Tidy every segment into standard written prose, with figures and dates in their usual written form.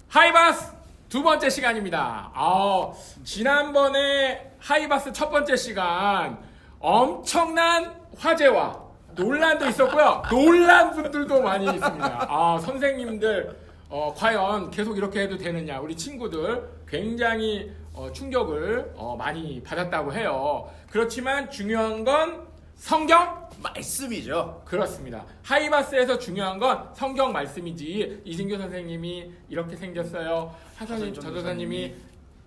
하이바스 두 번째 시간입니다. 지난번에 하이바스 첫 번째 시간 엄청난 화제와 논란도 있었고요. 놀란 분들도 많이 있습니다. 선생님들 과연 계속 이렇게 해도 되느냐. 우리 친구들 굉장히 충격을 많이 받았다고 해요. 그렇지만 중요한 건 성경 말씀이죠. 그렇습니다. 하이바스에서 중요한 건 성경 말씀이지 이진규 선생님이 이렇게 생겼어요. 하선님 전도사님이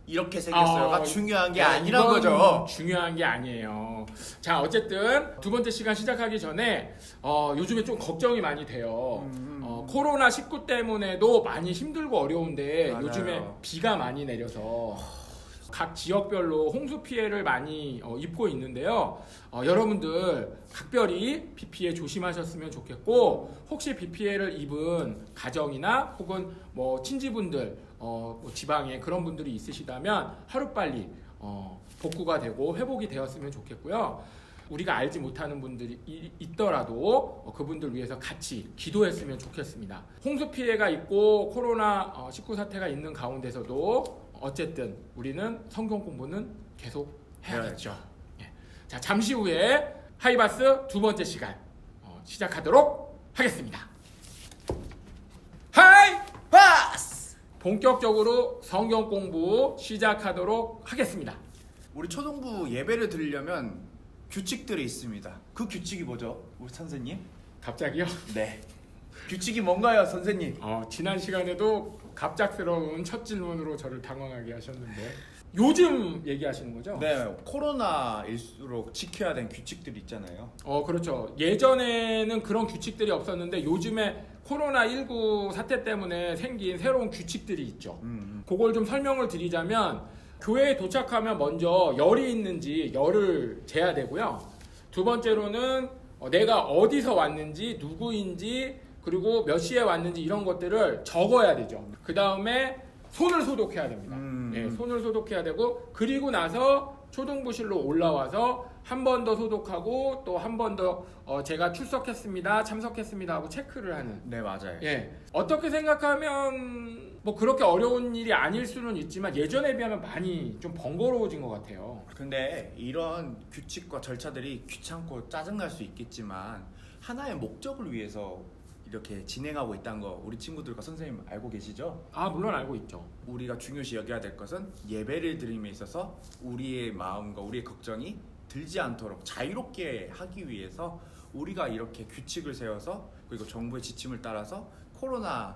이렇게 생겼어요가 중요한 게 네, 아니란 이건 거죠. 중요한 게 아니에요. 자, 어쨌든 두 번째 시간 시작하기 전에 요즘에 좀 걱정이 많이 돼요. 코로나19 때문에도 많이 힘들고 어려운데 맞아요. 요즘에 비가 많이 내려서 각 지역별로 홍수 피해를 많이 입고 있는데요. 여러분들 각별히 비 피해 조심하셨으면 좋겠고, 혹시 비 피해를 입은 가정이나 혹은 뭐 친지분들, 뭐 지방에 그런 분들이 있으시다면 하루빨리 복구가 되고 회복이 되었으면 좋겠고요. 우리가 알지 못하는 분들이 있더라도 그분들 위해서 같이 기도했으면 좋겠습니다. 홍수 피해가 있고 코로나19 사태가 있는 가운데서도 어쨌든 우리는 성경 공부는 계속 해야겠죠. 예. 자, 잠시 후에 하이바스 두 번째 시간 시작하도록 하겠습니다. 하이바스! 본격적으로 성경 공부 시작하도록 하겠습니다. 우리 초등부 예배를 드리려면 규칙들이 있습니다. 그 규칙이 뭐죠? 우리 선생님? 갑자기요? 네. 규칙이 뭔가요, 선생님? 지난 시간에도 갑작스러운 첫 질문으로 저를 당황하게 하셨는데 요즘 얘기하시는 거죠? 네, 코로나일수록 지켜야 되는 규칙들이 있잖아요. 그렇죠. 예전에는 그런 규칙들이 없었는데 요즘에 코로나19 사태 때문에 생긴 새로운 규칙들이 있죠. 그걸 좀 설명을 드리자면 교회에 도착하면 먼저 열이 있는지 열을 재야 되고요. 두 번째로는 내가 어디서 왔는지 누구인지 그리고 몇 시에 왔는지 이런 것들을 적어야 되죠. 그 다음에 손을 소독해야 됩니다. 네, 손을 소독해야 되고 그리고 나서 초등부실로 올라와서 한 번 더 소독하고 또 한 번 더 제가 출석했습니다, 참석했습니다 하고 체크를 하는. 네, 맞아요. 예, 어떻게 생각하면 뭐 그렇게 어려운 일이 아닐 수는 있지만 예전에 비하면 많이 좀 번거로워진 것 같아요. 근데 이런 규칙과 절차들이 귀찮고 짜증날 수 있겠지만 하나의 목적을 위해서 이렇게 진행하고 있다는 거 우리 친구들과 선생님 알고 계시죠? 물론 알고 있죠. 우리가 중요시 여겨야 될 것은 예배를 드림에 있어서 우리의 마음과 우리의 걱정이 들지 않도록 자유롭게 하기 위해서 우리가 이렇게 규칙을 세워서 그리고 정부의 지침을 따라서 코로나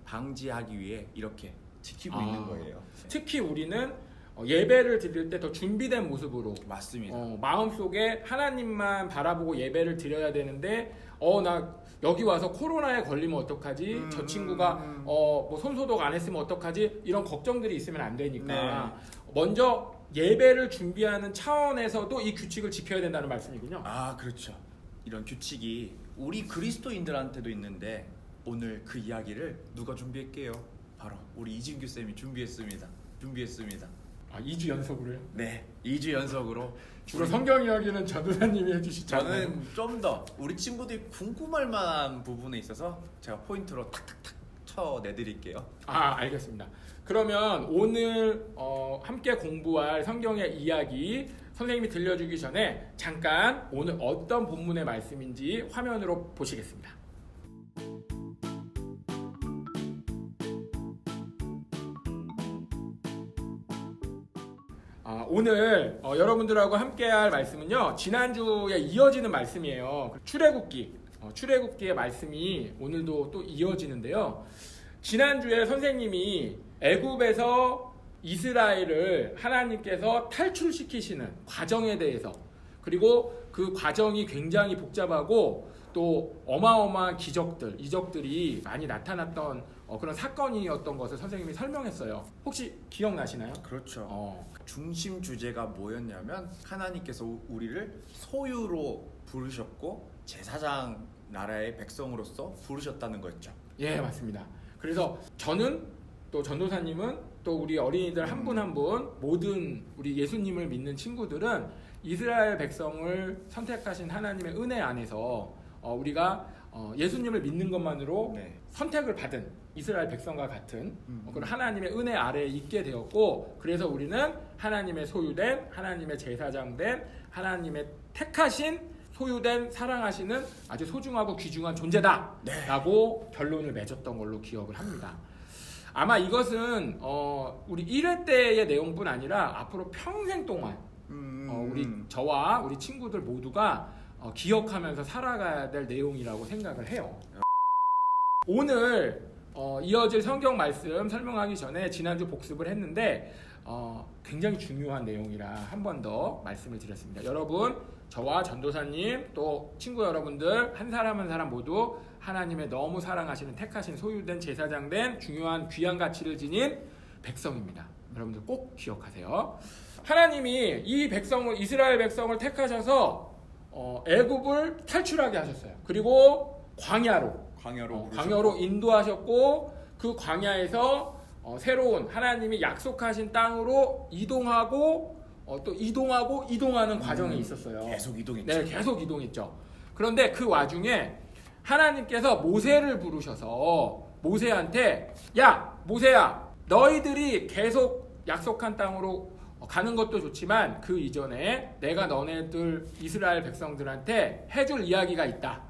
방지하기 위해 이렇게 지키고 있는 거예요. 특히 우리는 예배를 드릴 때 더 준비된 모습으로 맞습니다. 마음속에 하나님만 바라보고 예배를 드려야 되는데 나 여기 와서 코로나에 걸리면 어떡하지? 저 친구가 뭐 손소독 안 했으면 어떡하지? 이런 걱정들이 있으면 안 되니까 먼저 예배를 준비하는 차원에서도 이 규칙을 지켜야 된다는 말씀이군요. 그렇죠. 이런 규칙이 우리 그리스도인들한테도 있는데 오늘 그 이야기를 누가 준비할게요? 바로 우리 이진규 쌤이 준비했습니다. 2주 연속으로요? 네, 2주 연속으로. 주로 성경 이야기는 전도사님이 해주시잖아요. 저는 좀 더 우리 친구들이 궁금할 만한 부분에 있어서 제가 포인트로 탁탁탁 쳐내드릴게요. 알겠습니다. 그러면 오늘 함께 공부할 성경의 이야기 선생님이 들려주기 전에 잠깐 오늘 어떤 본문의 말씀인지 화면으로 보시겠습니다. 오늘 여러분들하고 함께할 말씀은요, 지난주에 이어지는 말씀이에요. 출애굽기의 말씀이 오늘도 또 이어지는데요. 지난주에 선생님이 애굽에서 이스라엘을 하나님께서 탈출시키시는 과정에 대해서, 그리고 그 과정이 굉장히 복잡하고 또 어마어마한 이적들이 많이 나타났던 그런 사건이었던 것을 선생님이 설명했어요. 혹시 기억나시나요? 그렇죠. 중심 주제가 뭐였냐면 하나님께서 우리를 소유로 부르셨고 제사장 나라의 백성으로서 부르셨다는 거였죠. 예, 맞습니다. 그래서 저는 또 전도사님은 또 우리 어린이들 한 분 한 분 모든 우리 예수님을 믿는 친구들은 이스라엘 백성을 선택하신 하나님의 은혜 안에서 우리가 예수님을 믿는 것만으로 네. 선택을 받은 이스라엘 백성과 같은 그런 하나님의 은혜 아래에 있게 되었고, 그래서 우리는 하나님의 소유된, 하나님의 제사장된, 하나님의 택하신, 소유된, 사랑하시는 아주 소중하고 귀중한 존재다라고 결론을 맺었던 걸로 기억을 합니다. 아마 이것은 우리 1회 때의 내용뿐 아니라 앞으로 평생 동안 우리 저와 우리 친구들 모두가 기억하면서 살아가야 될 내용이라고 생각을 해요. 오늘 이어질 성경 말씀 설명하기 전에 지난주 복습을 했는데 굉장히 중요한 내용이라 한 번 더 말씀을 드렸습니다. 여러분, 저와 전도사님 또 친구 여러분들 한 사람 한 사람 모두 하나님의 너무 사랑하시는 택하신 소유된 제사장된 중요한 귀한 가치를 지닌 백성입니다. 여러분들 꼭 기억하세요. 하나님이 이 백성을, 이스라엘 백성을 택하셔서 애굽을 탈출하게 하셨어요. 그리고 광야로 인도하셨고, 그 광야에서 새로운 하나님이 약속하신 땅으로 이동하고 또 이동하는 과정에 있었어요. 계속 이동했죠. 네, 계속 이동했죠. 그런데 그 와중에 하나님께서 모세를 부르셔서 모세한테, 야 모세야, 너희들이 계속 약속한 땅으로 가는 것도 좋지만 그 이전에 내가 너네들 이스라엘 백성들한테 해줄 이야기가 있다.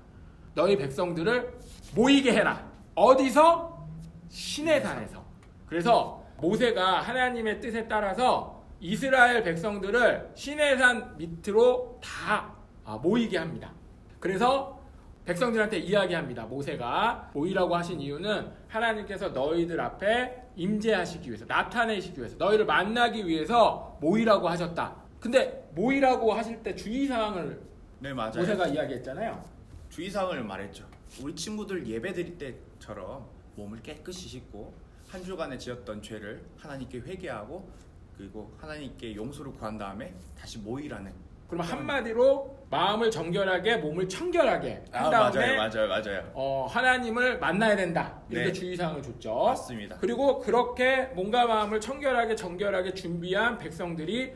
너희 백성들을 모이게 해라. 어디서? 시내산에서. 그래서 모세가 하나님의 뜻에 따라서 이스라엘 백성들을 시내산 밑으로 다 모이게 합니다. 그래서 백성들한테 이야기합니다. 모세가 모이라고 하신 이유는 하나님께서 너희들 앞에 임재하시기 위해서, 나타내시기 위해서, 너희를 만나기 위해서 모이라고 하셨다. 근데 모이라고 하실 때 주의사항을 네, 맞아요. 모세가 이야기했잖아요. 주의사항을 말했죠. 우리 친구들 예배 드릴 때처럼 몸을 깨끗이 씻고 한 주간에 지었던 죄를 하나님께 회개하고, 그리고 하나님께 용서를 구한 다음에 다시 모이라는. 그럼 한마디로 마음을 정결하게, 몸을 청결하게 한 다음에 맞아요. 하나님을 만나야 된다. 이렇게 네. 주의사항을 줬죠. 맞습니다. 그리고 그렇게 몸과 마음을 청결하게 정결하게 준비한 백성들이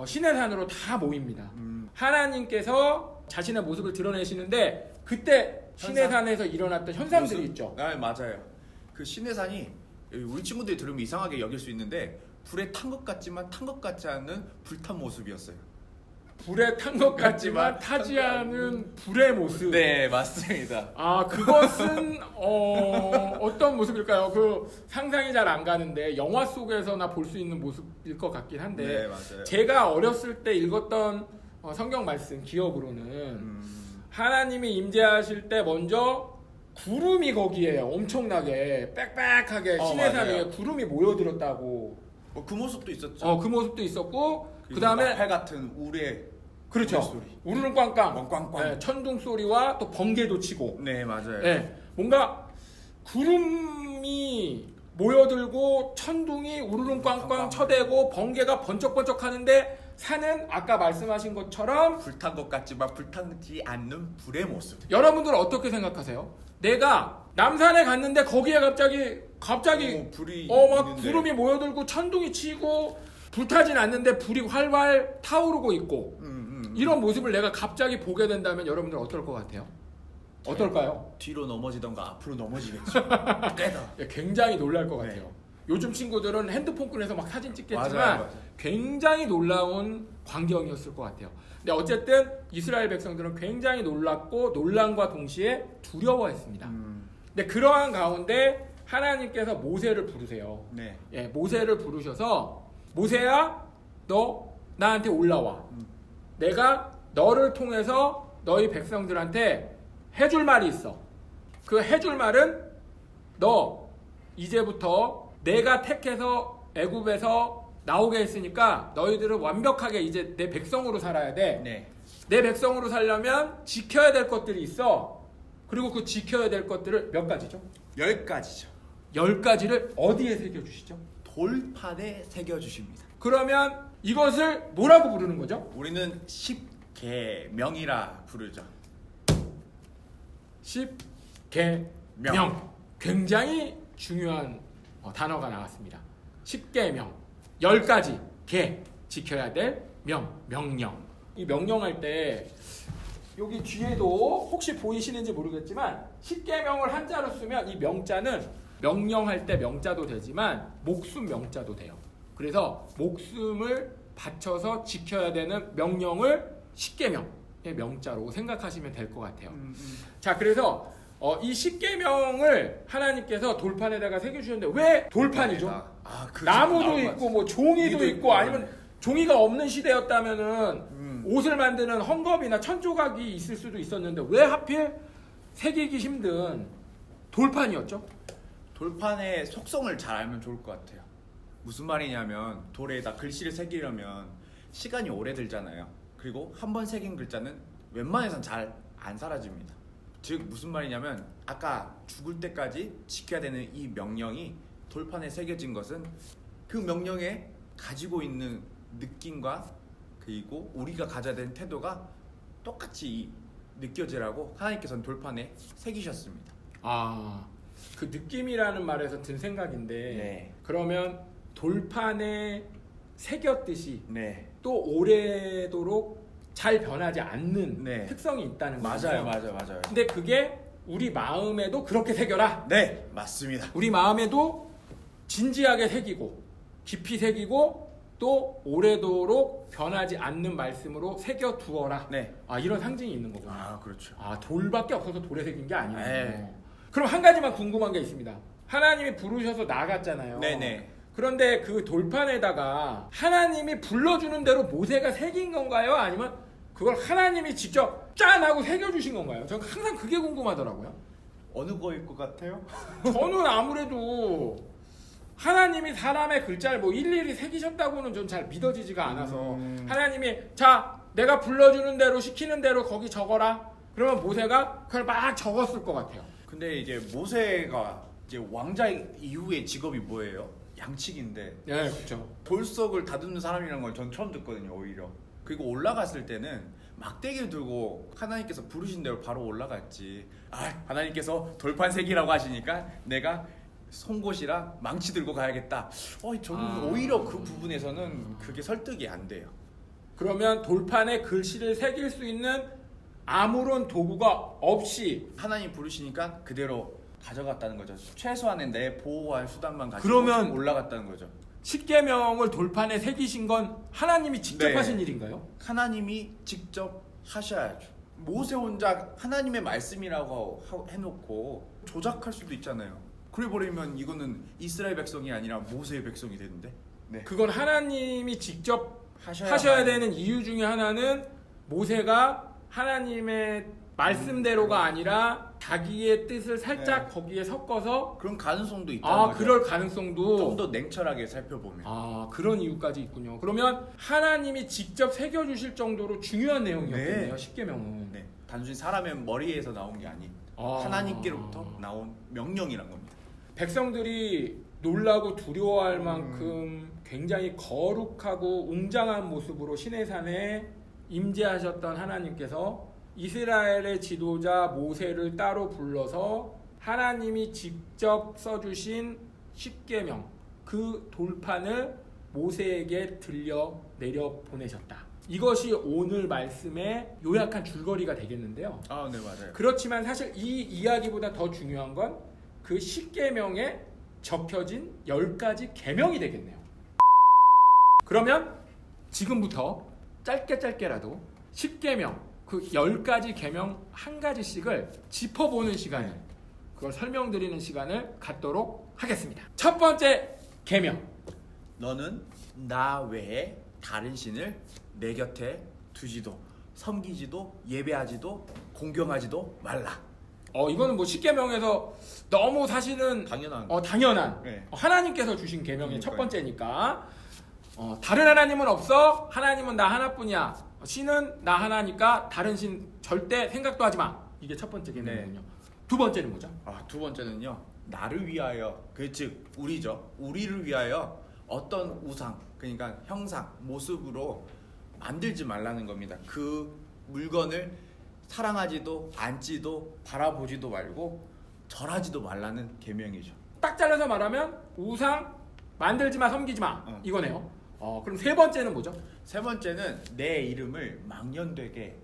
시내산으로 다 모입니다. 하나님께서 자신의 모습을 드러내시는데 그때 시내산에서 일어났던 현상들이 있죠. 네, 맞아요. 그 시내산이 우리 친구들이 들으면 이상하게 여길 수 있는데 불에 탄 것 같지만 탄 것 같지 않은 불탄 모습이었어요. 불에 탄 것 같지만 타지 않은 불의 모습. 네, 맞습니다. 그것은 어떤 모습일까요? 그 상상이 잘 안 가는데 영화 속에서나 볼 수 있는 모습일 것 같긴 한데, 네, 맞아요. 제가 어렸을 때 읽었던 성경 말씀 기억으로는 하나님이 임재하실 때 먼저 구름이 거기에 엄청나게 빽빽하게 시내산 위에 구름이 모여들었다고. 그 모습도 있었죠. 그 모습도 있었고, 그 다음에 나팔 같은 우레. 그렇죠. 우레 소리. 우르릉꽝꽝. 꽝꽝. 네, 천둥 소리와 또 번개도 치고. 네, 맞아요. 네, 뭔가 구름이 모여들고 천둥이 우르릉꽝꽝 쳐대고 번개가 번쩍번쩍 하는데 산은 아까 말씀하신 것처럼 불탄 것 같지만 불타지 않는 불의 모습. 여러분들 어떻게 생각하세요? 내가 남산에 갔는데 거기에 갑자기 불이 막 있는데. 구름이 모여들고 천둥이 치고 불타진 않는데 불이 활활 타오르고 있고 이런 모습을 내가 갑자기 보게 된다면 여러분들 어떨 것 같아요? 어떨까요? 뒤로 넘어지던가 앞으로 넘어지겠죠. 깨다. 굉장히 놀랄 것 네. 같아요. 요즘 친구들은 핸드폰 꺼내서 막 사진 찍겠지만 맞아요. 굉장히 놀라운 광경이었을 것 같아요. 근데 어쨌든 이스라엘 백성들은 굉장히 놀랐고 놀람과 동시에 두려워했습니다. 근데 그러한 가운데 하나님께서 모세를 부르세요. 네. 예, 모세를 부르셔서 모세야, 너 나한테 올라와. 내가 너를 통해서 너희 백성들한테 해줄 말이 있어. 그 해줄 말은 너 이제부터 내가 택해서 애굽에서 나오게 했으니까 너희들은 완벽하게 이제 내 백성으로 살아야 돼. 네. 내 백성으로 살려면 지켜야 될 것들이 있어. 그리고 그 지켜야 될 것들을 몇 가지죠? 10가지죠. 10가지를 어디에 새겨주시죠? 돌판에 새겨주십니다. 그러면 이것을 뭐라고 부르는 거죠? 우리는 10계명이라 부르죠. 10계명. 굉장히 중요한 단어가 나왔습니다. 10계명. 10가지 계 지켜야 될 명령. 이 명령할 때 여기 뒤에도 혹시 보이시는지 모르겠지만 십계명을 한자로 쓰면 이 명자는 명령할 때 명자도 되지만 목숨 명자도 돼요. 그래서 목숨을 바쳐서 지켜야 되는 명령을 십계명의 명자로 생각하시면 될 것 같아요. 자, 그래서 이 십계명을 하나님께서 돌판에다가 새겨주셨는데 왜 돌판이죠? 나무도 있고 뭐 종이도 있고 아니면 종이가 없는 시대였다면은 옷을 만드는 헝겊이나 천조각이 있을 수도 있었는데 왜 하필 새기기 힘든 돌판이었죠? 돌판의 속성을 잘 알면 좋을 것 같아요. 무슨 말이냐면 돌에다 글씨를 새기려면 시간이 오래 들잖아요. 그리고 한 번 새긴 글자는 웬만해선 잘 안 사라집니다. 즉 무슨 말이냐면 아까 죽을 때까지 지켜야 되는 이 명령이 돌판에 새겨진 것은 그 명령에 가지고 있는 느낌과 그리고 우리가 가져야 되는 태도가 똑같이 느껴지라고 하나님께서는 돌판에 새기셨습니다. 아, 그 느낌이라는 말에서 든 생각인데 네. 그러면 돌판에 새겼듯이 네. 또 오래도록 잘 변하지 않는 네. 특성이 있다는 거죠. 맞아요. 근데 그게 우리 마음에도 그렇게 새겨라. 네, 맞습니다. 우리 마음에도 진지하게 새기고 깊이 새기고 또 오래도록 변하지 않는 말씀으로 새겨 두어라. 네. 아, 이런 상징이 있는 거구나. 아, 그렇죠. 아, 돌밖에 없어서 돌에 새긴 게 아니에요. 네. 그럼 한 가지만 궁금한 게 있습니다. 하나님이 부르셔서 나갔잖아요. 네네. 그런데 그 돌판에다가 하나님이 불러주는 대로 모세가 새긴 건가요? 아니면 그걸 하나님이 직접 짠 하고 새겨주신 건가요? 저는 항상 그게 궁금하더라고요. 어느 거일 것 같아요? 저는 아무래도 하나님이 사람의 글자를 뭐 일일이 새기셨다고는 좀 잘 믿어지지가 않아서 하나님이 자 내가 불러주는 대로 시키는 대로 거기 적어라. 그러면 모세가 그걸 막 적었을 것 같아요. 근데 이제 모세가 이제 왕자 이후의 직업이 뭐예요? 양치기인데 네, 그렇죠. 돌석을 다듬는 사람이라는 걸 전 처음 듣거든요. 오히려. 그리고 올라갔을 때는 막대기를 들고 하나님께서 부르신 대로 바로 올라갔지. 아, 하나님께서 돌판 새기라고 하시니까 내가 송곳이랑 망치 들고 가야겠다. 저는 오히려 그 부분에서는 그게 설득이 안 돼요. 그러면 돌판에 글씨를 새길 수 있는 아무런 도구가 없이 하나님 부르시니까 그대로 가져갔다는 거죠. 최소한의 내 보호할 수단만 가지고 그러면 올라갔다는 거죠. 십계명을 돌판에 새기신 건 하나님이 직접 네. 하신 일인가요? 하나님이 직접 하셔야죠. 모세 혼자 하나님의 말씀이라고 해놓고 조작할 수도 있잖아요. 그래 버리면 이거는 이스라엘 백성이 아니라 모세의 백성이 되는데. 네. 그건 하나님이 직접 하셔야 하셔야 되는 이유 중에 하나는 모세가 하나님의 말씀대로가 아니라 자기의 뜻을 살짝 거기에 섞어서 그런 가능성도 있다는 거죠. 그럴 가능성도 좀 더 냉철하게 살펴보면. 그런 이유까지 있군요. 그러면 하나님이 직접 새겨주실 정도로 중요한 내용이었겠네요. 네. 십계명은. 네. 단순히 사람의 머리에서 나온 게 아닌 하나님께로부터 나온 명령이란 겁니다. 백성들이 놀라고 두려워할 만큼 굉장히 거룩하고 웅장한 모습으로 시내산에 임재하셨던 하나님께서 이스라엘의 지도자 모세를 따로 불러서 하나님이 직접 써주신 십계명 그 돌판을 모세에게 들려 내려 보내셨다. 이것이 오늘 말씀의 요약한 줄거리가 되겠는데요. 네, 맞아요. 그렇지만 사실 이 이야기보다 더 중요한 건 그 십계명에 적혀진 10가지 계명이 되겠네요. 그러면 지금부터 짧게라도 십계명 그 10가지 계명 한 가지씩을 짚어보는 시간을 그걸 설명드리는 시간을 갖도록 하겠습니다. 첫 번째 계명. 너는 나 외에 다른 신을 내 곁에 두지도 섬기지도 예배하지도 공경하지도 말라. 이거는 뭐 십계명에서 너무 사실은 당연한. 당연한 네. 하나님께서 주신 계명의 첫 그러니까요. 번째니까 다른 하나님은 없어. 하나님은 나 하나뿐이야. 신은 나 하나니까 다른 신 절대 생각도 하지 마. 이게 첫 번째 계명이군요. 두 번째는 뭐죠? 두 번째는요. 나를 위하여 즉 우리죠. 우리를 위하여 어떤 우상 그러니까 형상 모습으로 만들지 말라는 겁니다. 그 물건을 사랑하지도 앉지도 바라보지도 말고 절하지도 말라는 계명이죠. 딱 잘라서 말하면 우상 만들지 마, 섬기지 마. 어. 이거네요. 그럼 세 번째는 뭐죠? 세 번째는 내 이름을 망령되게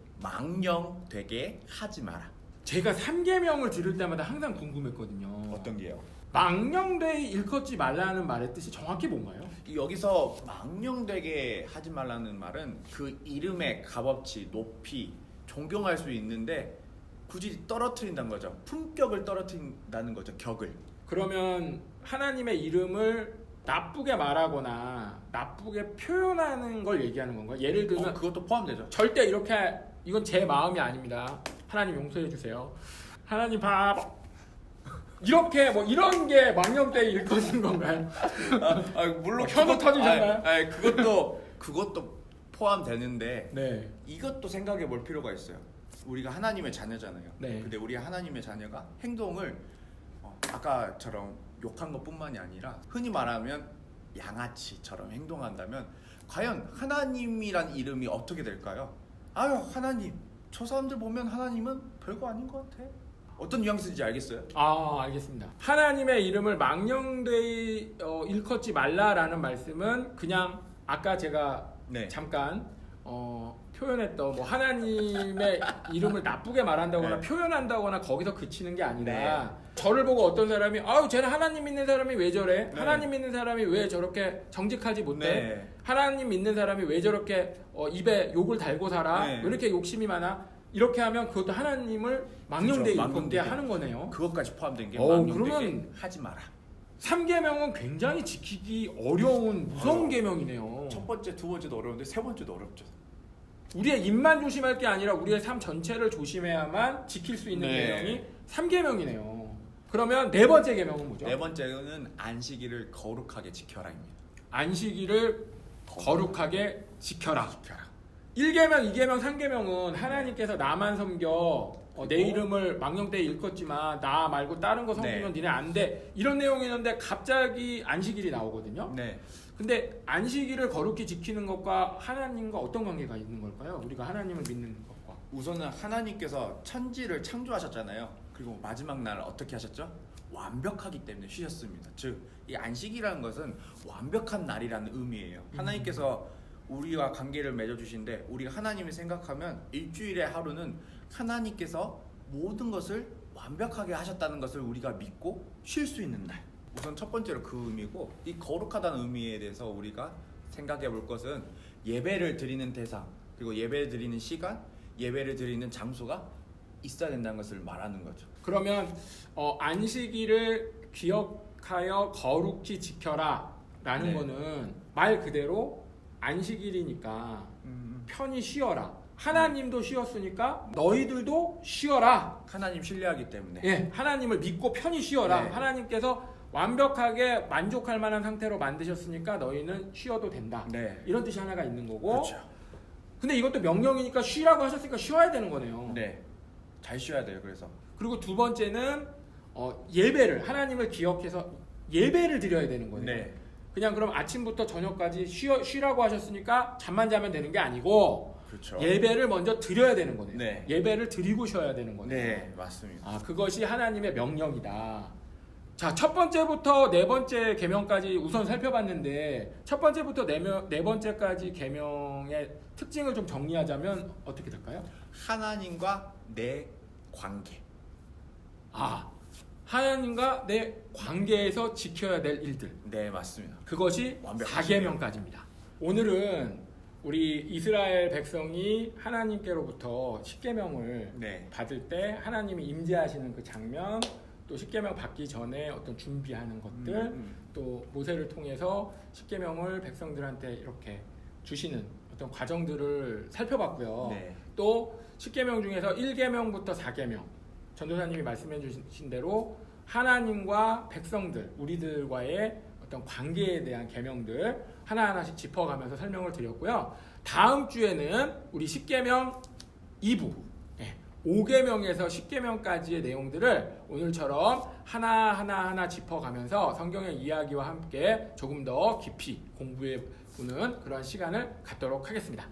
하지 마라. 제가 3계명을 들을 때마다 항상 궁금했거든요. 어떤 게요? 망령되이 일컫지 말라는 말의 뜻이 정확히 뭔가요? 여기서 망령되게 하지 말라는 말은 그 이름의 값어치, 높이, 존경할 수 있는데 굳이 떨어뜨린다는 거죠. 품격을 떨어뜨린다는 거죠. 격을. 그러면 하나님의 이름을 나쁘게 말하거나 나쁘게 표현하는 걸 얘기하는 건가요? 예를 들면 그것도 포함되죠. 절대 이렇게, 이건 제 마음이 아닙니다. 하나님 용서해 주세요. 하나님 바보. 이렇게 뭐 이런 게 망령되이 일컫는 건가요? 물론 현우 터지셨나요? 그것도 포함되는데 네. 이것도 생각해 볼 필요가 있어요. 우리가 하나님의 자녀잖아요. 네. 근데 우리 하나님의 자녀가 행동을 아까처럼 욕한 것뿐만이 아니라 흔히 말하면 양아치처럼 행동한다면 과연 하나님이란 이름이 어떻게 될까요? 아유, 하나님, 저 사람들 보면 하나님은 별거 아닌 것 같아. 어떤 뉘앙스인지 알겠어요? 알겠습니다. 하나님의 이름을 망령되이 일컫지 말라라는 말씀은 그냥 아까 제가 네. 잠깐 표현했던 뭐 하나님의 이름을 나쁘게 말한다거나 네. 표현한다거나 거기서 그치는 게 아니라 네. 저를 보고 어떤 사람이 아유 쟤는 하나님 믿는 사람이 왜 저래? 네. 하나님 믿는 사람이 왜 저렇게 정직하지 못해? 네. 하나님 믿는 사람이 왜 저렇게 입에 욕을 달고 살아? 네. 왜 이렇게 욕심이 많아? 이렇게 하면 그것도 하나님을 망령되이 그렇죠. 일컫게 망령되게. 하는 거네요. 그것까지 포함된 게 그러면 망령되게 하지 마라. 3계명은 굉장히 지키기 어려운 무서운 계명이네요. 첫 번째, 두 번째도 어려운데 세 번째도 어렵죠. 우리의 입만 조심할 게 아니라 우리의 삶 전체를 조심해야만 지킬 수 있는 네. 계명이 3계명이네요. 그러면 네 번째 계명은 뭐죠? 네 번째는 안식일을 거룩하게 지켜라입니다. 안식일을 거룩하게 지켜라. 1계명, 2계명, 3계명은 하나님께서 나만 섬겨 내 이름을 망령되이 일컫지만 나 말고 다른 거 섬기면 네. 니네 안 돼. 이런 내용이 있는데 갑자기 안식일이 나오거든요. 네. 근데 안식일을 거룩히 지키는 것과 하나님과 어떤 관계가 있는 걸까요? 우리가 하나님을 믿는 것과. 우선은 하나님께서 천지를 창조하셨잖아요. 그리고 마지막 날 어떻게 하셨죠? 완벽하기 때문에 쉬셨습니다. 즉, 이 안식이라는 것은 완벽한 날이라는 의미예요. 하나님께서 우리와 관계를 맺어주신데 우리가 하나님을 생각하면 일주일의 하루는 하나님께서 모든 것을 완벽하게 하셨다는 것을 우리가 믿고 쉴 수 있는 날. 우선 첫 번째로 그 의미고, 이 거룩하다는 의미에 대해서 우리가 생각해 볼 것은 예배를 드리는 대상, 그리고 예배를 드리는 시간, 예배를 드리는 장소가 있어야 된다는 것을 말하는 거죠. 그러면 안식일을 기억하여 거룩히 지켜라 라는 네. 거는 말 그대로 안식일이니까 편히 쉬어라. 하나님도 쉬었으니까 너희들도 쉬어라. 하나님 신뢰하기 때문에. 예, 하나님을 믿고 편히 쉬어라. 네. 하나님께서 완벽하게 만족할 만한 상태로 만드셨으니까 너희는 쉬어도 된다. 네. 이런 뜻이 하나가 있는 거고. 그렇죠. 근데 이것도 명령이니까 쉬라고 하셨으니까 쉬어야 되는 거네요. 네. 잘 쉬어야 돼요. 그래서. 그리고 두 번째는 예배를, 하나님을 기억해서 예배를 드려야 되는 거예요. 네. 그냥 그럼 아침부터 저녁까지 쉬라고 하셨으니까 잠만 자면 되는 게 아니고 그렇죠. 예배를 먼저 드려야 되는 거네요. 네. 예배를 드리고 쉬어야 되는 거네요. 네, 맞습니다. 그것이 하나님의 명령이다. 자, 첫 번째부터 네 번째 계명까지 우선 살펴봤는데 첫 번째부터 네 번째까지 계명의 특징을 좀 정리하자면 어떻게 될까요? 하나님과 내 관계. 하나님과 내 관계에서 지켜야 될 일들. 네, 맞습니다. 그것이 완벽하시네요. 4계명까지입니다. 오늘은 우리 이스라엘 백성이 하나님께로부터 10계명을 네. 받을 때 하나님이 임재하시는 그 장면, 또 10계명 받기 전에 어떤 준비하는 것들, 또 모세를 통해서 10계명을 백성들한테 이렇게 주시는 어떤 과정들을 살펴봤고요. 네. 또 10계명 중에서 1계명부터 4계명, 전도사님이 말씀해 주신 대로 하나님과 백성들, 우리들과의 어떤 관계에 대한 계명들 하나하나씩 짚어가면서 설명을 드렸고요. 다음 주에는 우리 10계명 2부 5계명에서 10계명까지의 내용들을 오늘처럼 하나하나 짚어가면서 성경의 이야기와 함께 조금 더 깊이 공부해 보는 그런 시간을 갖도록 하겠습니다.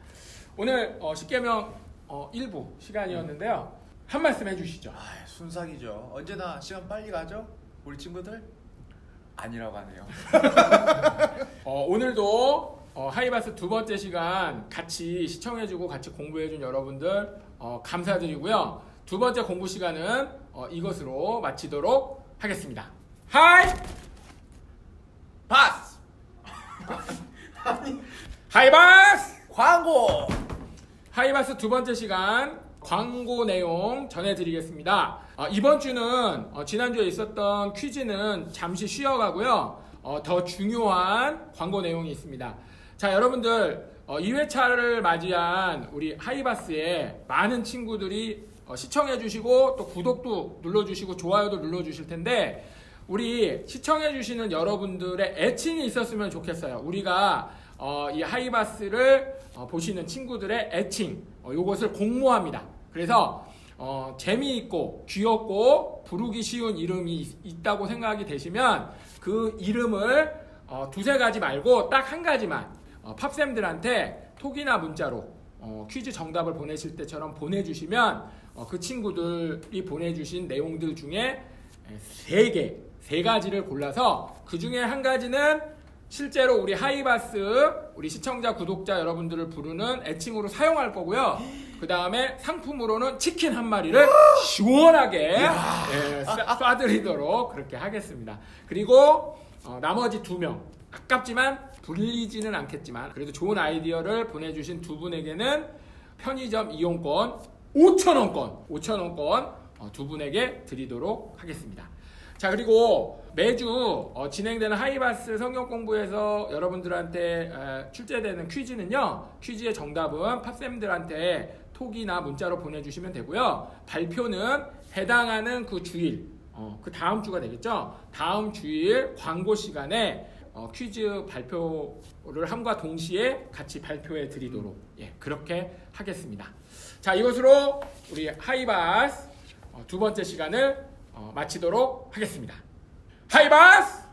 오늘 10계명 1부 시간이었는데요. 한 말씀 해주시죠. 순삭이죠. 언제나 시간 빨리 가죠? 우리 친구들? 아니라고 하네요. 오늘도 하이바스 두 번째 시간 같이 시청해주고 같이 공부해준 여러분들 감사드리고요. 두 번째 공부 시간은 이것으로 마치도록 하겠습니다. 파스! 하이바스! 광고! 하이바스 두 번째 시간 광고 내용 전해드리겠습니다. 이번 주는 지난주에 있었던 퀴즈는 잠시 쉬어가고요. 더 중요한 광고 내용이 있습니다. 자, 여러분들 2회차를 맞이한 우리 하이바스에 많은 친구들이 시청해주시고 또 구독도 눌러주시고 좋아요도 눌러주실 텐데 우리 시청해주시는 여러분들의 애칭이 있었으면 좋겠어요. 우리가 이 하이바스를 보시는 친구들의 애칭 요것을 공모합니다. 그래서 재미있고 귀엽고 부르기 쉬운 이름이 있다고 생각이 되시면 그 이름을 두세 가지 말고 딱 한 가지만 팝쌤들한테 톡이나 문자로 퀴즈 정답을 보내실 때처럼 보내주시면 그 친구들이 보내주신 내용들 중에 세 가지를 골라서 그 중에 한 가지는 실제로 우리 하이바스 우리 시청자 구독자 여러분들을 부르는 애칭으로 사용할 거고요. 그 다음에 상품으로는 치킨 한 마리를 시원하게 쏴드리도록 그렇게 하겠습니다. 그리고 나머지 2명 아깝지만 불리지는 않겠지만 그래도 좋은 아이디어를 보내주신 두 분에게는 편의점 이용권 5,000원권 두 분에게 드리도록 하겠습니다. 자, 그리고 매주 진행되는 하이바스 성경 공부에서 여러분들한테 출제되는 퀴즈는요. 퀴즈의 정답은 팝쌤들한테 톡이나 문자로 보내주시면 되고요. 발표는 해당하는 그 주일, 그 다음 주가 되겠죠. 다음 주일 광고 시간에 퀴즈 발표를 함과 동시에 같이 발표해 드리도록 그렇게 하겠습니다. 자, 이것으로 우리 하이바스 두 번째 시간을 마치도록 하겠습니다. 하이바스!